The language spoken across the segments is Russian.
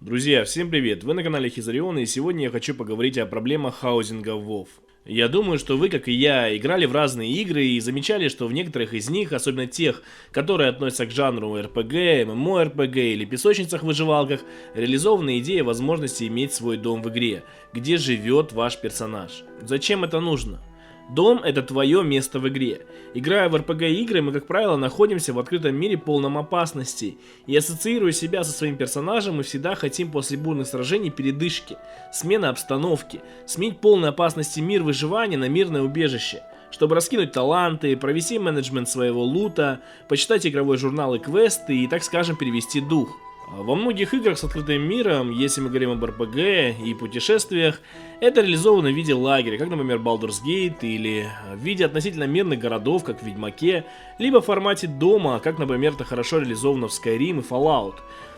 Друзья, всем привет! Вы на канале Хизарион, и сегодня я хочу поговорить о проблемах хаузинга в WoW. Я думаю, что вы, как и я, играли в разные игры и замечали, что в некоторых из них, особенно тех, которые относятся к жанру RPG, MMORPG или песочницах-выживалках, реализована идея возможности иметь свой дом в игре, где живет ваш персонаж. Зачем это нужно? Дом — это твое место в игре. Играя в RPG игры, мы, как правило, находимся в открытом мире полном опасностей. И ассоциируя себя со своим персонажем, мы всегда хотим после бурных сражений передышки, смены обстановки, сменить полной опасности мир выживания на мирное убежище, чтобы раскинуть таланты, провести менеджмент своего лута, почитать игровой журнал и квесты и, так скажем, перевести дух. Во многих играх с открытым миром, если мы говорим об RPG и путешествиях, это реализовано в виде лагеря, как, например, Baldur's Gate, или в виде относительно мирных городов, как в Ведьмаке, либо в формате дома, как, например, это хорошо реализовано в Skyrim и Fallout.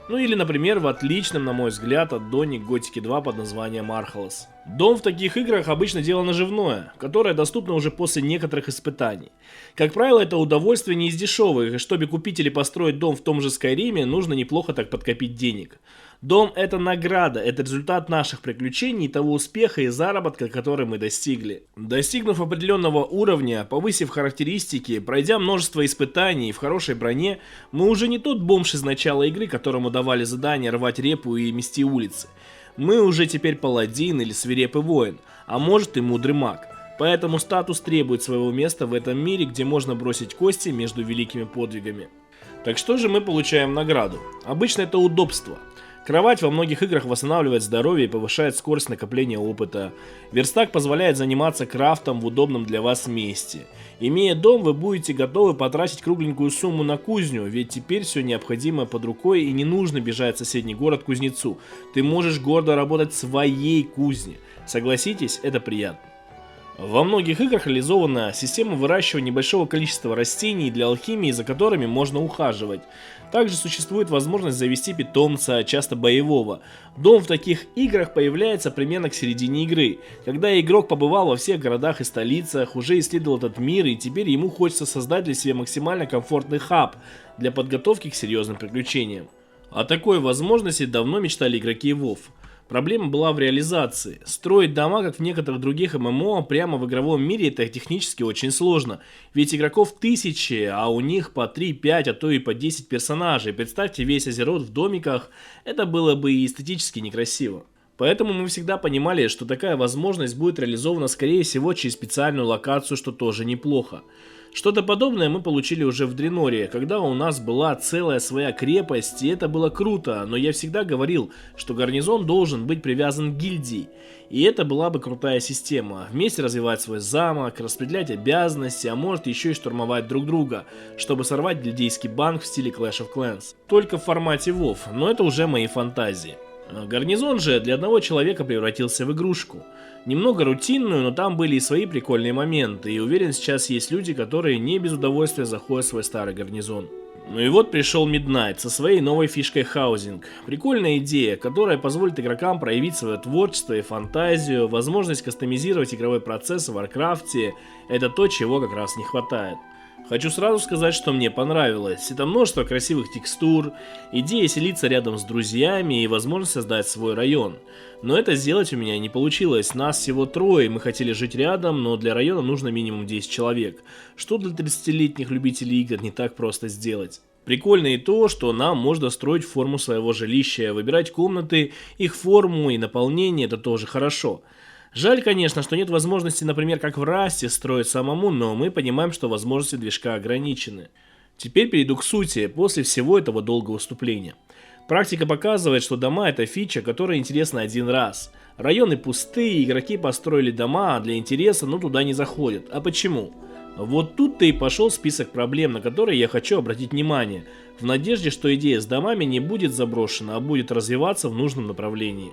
Ну или, например, в отличном, на мой взгляд, аддоне к Готике 2 под названием Archalos. Дом в таких играх обычно дело наживное, которое доступно уже после некоторых испытаний. Как правило, это удовольствие не из дешевых, и чтобы купить или построить дом в том же Скайриме, нужно неплохо так подкопить денег. Дом — это награда, это результат наших приключений и того успеха и заработка, который мы достигли. Достигнув определенного уровня, повысив характеристики, пройдя множество испытаний в хорошей броне, мы уже не тот бомж из начала игры, которому давали задание рвать репу и мести улицы. Мы уже теперь паладин или свирепый воин, а может и мудрый маг. Поэтому статус требует своего места в этом мире, где можно бросить кости между великими подвигами. Так что же мы получаем в награду? Обычно это удобство. Кровать во многих играх восстанавливает здоровье и повышает скорость накопления опыта. Верстак позволяет заниматься крафтом в удобном для вас месте. Имея дом, вы будете готовы потратить кругленькую сумму на кузню, ведь теперь все необходимое под рукой и не нужно бежать в соседний город к кузнецу. Ты можешь гордо работать в своей кузне. Согласитесь, это приятно. Во многих играх реализована система выращивания небольшого количества растений для алхимии, за которыми можно ухаживать. Также существует возможность завести питомца, часто боевого. Дом в таких играх появляется примерно к середине игры, когда игрок побывал во всех городах и столицах, уже исследовал этот мир, и теперь ему хочется создать для себя максимально комфортный хаб для подготовки к серьезным приключениям. О такой возможности давно мечтали игроки WoW. Проблема была в реализации. Строить дома, как в некоторых других ММО, прямо в игровом мире, это технически очень сложно. Ведь игроков тысячи, а у них по 3, 5, а то и по 10 персонажей. Представьте весь Азерот в домиках, это было бы и эстетически некрасиво. Поэтому мы всегда понимали, что такая возможность будет реализована скорее всего через специальную локацию, что тоже неплохо. Что-то подобное мы получили уже в Дреноре, когда у нас была целая своя крепость, и это было круто, но я всегда говорил, что гарнизон должен быть привязан к гильдии, и это была бы крутая система, вместе развивать свой замок, распределять обязанности, а может еще и штурмовать друг друга, чтобы сорвать гильдейский банк в стиле Clash of Clans, только в формате WoW, но это уже мои фантазии. Гарнизон же для одного человека превратился в игрушку. Немного рутинную, но там были и свои прикольные моменты, и уверен, сейчас есть люди, которые не без удовольствия заходят в свой старый гарнизон. Ну и вот пришел Midnight со своей новой фишкой хаузинг. Прикольная идея, которая позволит игрокам проявить свое творчество и фантазию, возможность кастомизировать игровой процесс в Warcraft, это то, чего как раз не хватает. Хочу сразу сказать, что мне понравилось. Это множество красивых текстур, идея селиться рядом с друзьями и возможность создать свой район. Но это сделать у меня не получилось. Нас всего трое, мы хотели жить рядом, но для района нужно минимум 10 человек. Что для 30-летних любителей игр не так просто сделать. Прикольно и то, что нам можно строить форму своего жилища, выбирать комнаты, их форму и наполнение, это тоже хорошо. Жаль, конечно, что нет возможности, например, как в Расте, строить самому, но мы понимаем, что возможности движка ограничены. Теперь перейду к сути, после всего этого долгого выступления. Практика показывает, что дома — это фича, которая интересна один раз. Районы пустые, игроки построили дома для интереса, но туда не заходят. А почему? Вот тут-то и пошел список проблем, на которые я хочу обратить внимание, в надежде, что идея с домами не будет заброшена, а будет развиваться в нужном направлении.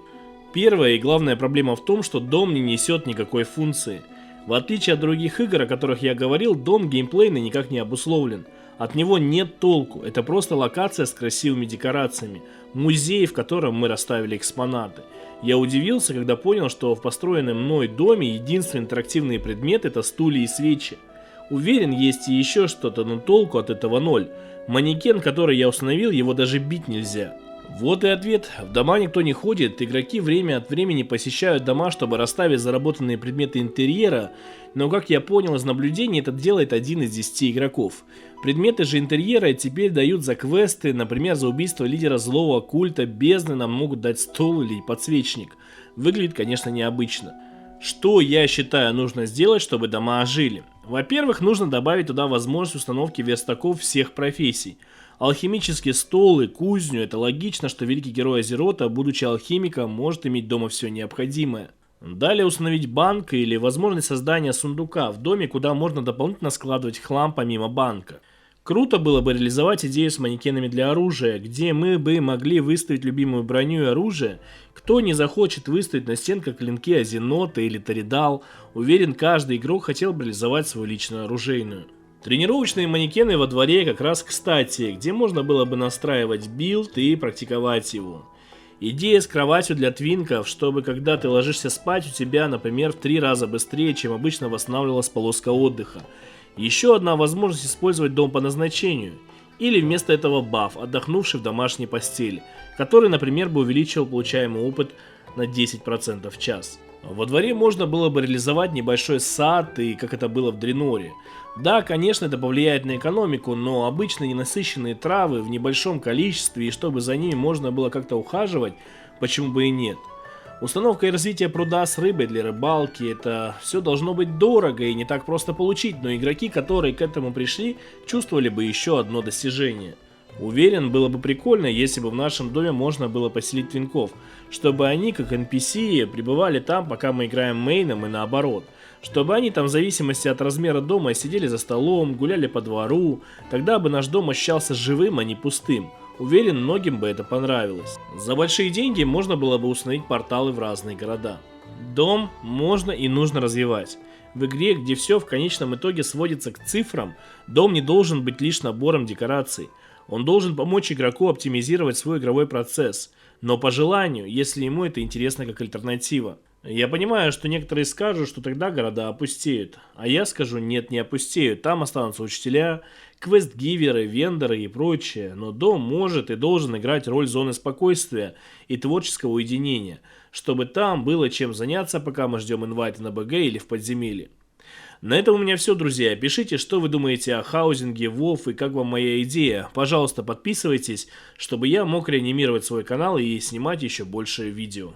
Первая и главная проблема в том, что дом не несет никакой функции. В отличие от других игр, о которых я говорил, дом геймплейно никак не обусловлен. От него нет толку, это просто локация с красивыми декорациями, музей, в котором мы расставили экспонаты. Я удивился, когда понял, что в построенном мной доме единственный интерактивный предмет — это стулья и свечи. Уверен, есть и еще что-то, но толку от этого ноль. Манекен, который я установил, его даже бить нельзя. Вот и ответ. В дома никто не ходит, игроки время от времени посещают дома, чтобы расставить заработанные предметы интерьера, но как я понял из наблюдений, это делает 1 из 10 игроков. Предметы же интерьера теперь дают за квесты, например, за убийство лидера злого культа бездны нам могут дать стол или подсвечник. Выглядит, конечно, необычно. Что я считаю нужно сделать, чтобы дома ожили? Во-первых, нужно добавить туда возможность установки верстаков всех профессий. Алхимический стол и кузню — это логично, что великий герой Азерота, будучи алхимиком, может иметь дома все необходимое. Далее установить банк или возможность создания сундука в доме, куда можно дополнительно складывать хлам помимо банка. Круто было бы реализовать идею с манекенами для оружия, где мы бы могли выставить любимую броню и оружие. Кто не захочет выставить на стенках клинки Азенота или Торидал, уверен, каждый игрок хотел бы реализовать свою личную оружейную. Тренировочные манекены во дворе как раз кстати, где можно было бы настраивать билд и практиковать его. Идея с кроватью для твинков, чтобы когда ты ложишься спать, у тебя, например, в 3 раза быстрее, чем обычно восстанавливалась полоска отдыха. Еще одна возможность использовать дом по назначению. Или вместо этого баф, отдохнувший в домашней постели, который, например, бы увеличивал получаемый опыт на 10% в час. Во дворе можно было бы реализовать небольшой сад, и как это было в Дреноре. Да, конечно, это повлияет на экономику, но обычно ненасыщенные травы в небольшом количестве, и чтобы за ними можно было как-то ухаживать, почему бы и нет. Установка и развитие пруда с рыбой для рыбалки — это все должно быть дорого и не так просто получить, но игроки, которые к этому пришли, чувствовали бы еще одно достижение. Уверен, было бы прикольно, если бы в нашем доме можно было поселить твинков, чтобы они, как NPC, пребывали там, пока мы играем мейном, и наоборот. Чтобы они там в зависимости от размера дома сидели за столом, гуляли по двору, тогда бы наш дом ощущался живым, а не пустым. Уверен, многим бы это понравилось. За большие деньги можно было бы установить порталы в разные города. Дом можно и нужно развивать. В игре, где все в конечном итоге сводится к цифрам, дом не должен быть лишь набором декораций. Он должен помочь игроку оптимизировать свой игровой процесс, но по желанию, если ему это интересно как альтернатива. Я понимаю, что некоторые скажут, что тогда города опустеют, а я скажу: нет, не опустеют, там останутся учителя, квест-гиверы, вендоры и прочее, но дом может и должен играть роль зоны спокойствия и творческого уединения, чтобы там было чем заняться, пока мы ждем инвайта на БГ или в подземелье. На этом у меня все, друзья. Пишите, что вы думаете о хаузинге WoW и как вам моя идея. Пожалуйста, подписывайтесь, чтобы я мог реанимировать свой канал и снимать еще больше видео.